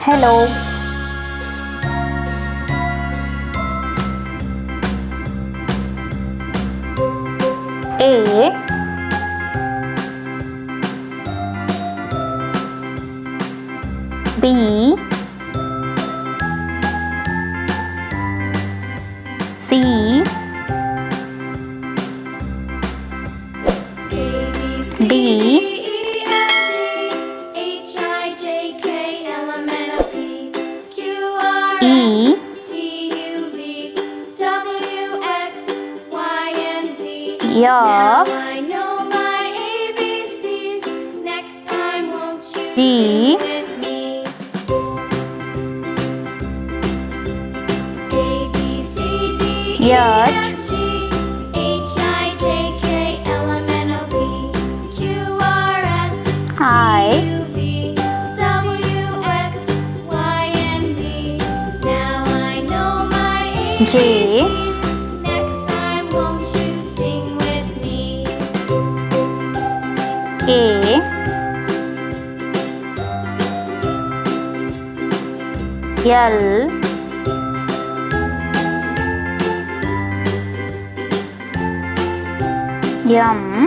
Hello. A. B. C. D. E. Yup. I know my ABCs. Next time, won't you G. sing with me? A, B, C, D, E, H. F, G, H, I, J, K, L, M, N, O, P, Q, R, S, I. T, U, V, W, X, Y, and Z. Now I know my J. ABCs. Next time, won't you sing with me? A. L. M.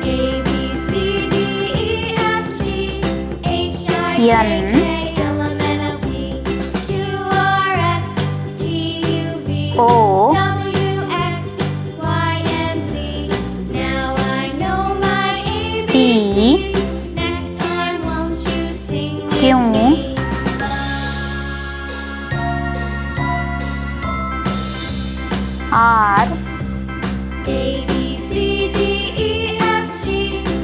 A, B, C, D, E, F, G, H, I, J, N. K, L, M, N, O, P, Q, R, S, T, U, V, O. W, X, Y, and Z. Now I know my ABCs. Next time, won't you sing with Q. me? R. A, B, C, D, E, F, G,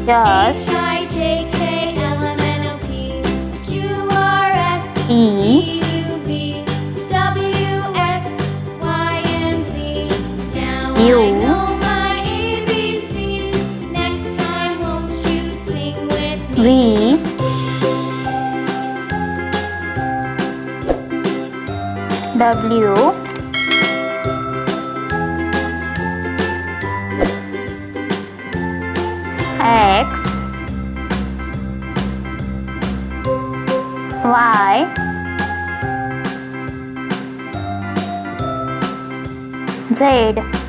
S. H, I, J, K, L, M, N, O, P, Q, R, S, E. T, U, V, W, X, Y, and Z. Now U. I know my ABCs. Next time, won't you sing with me? V. W. X. Y. Z.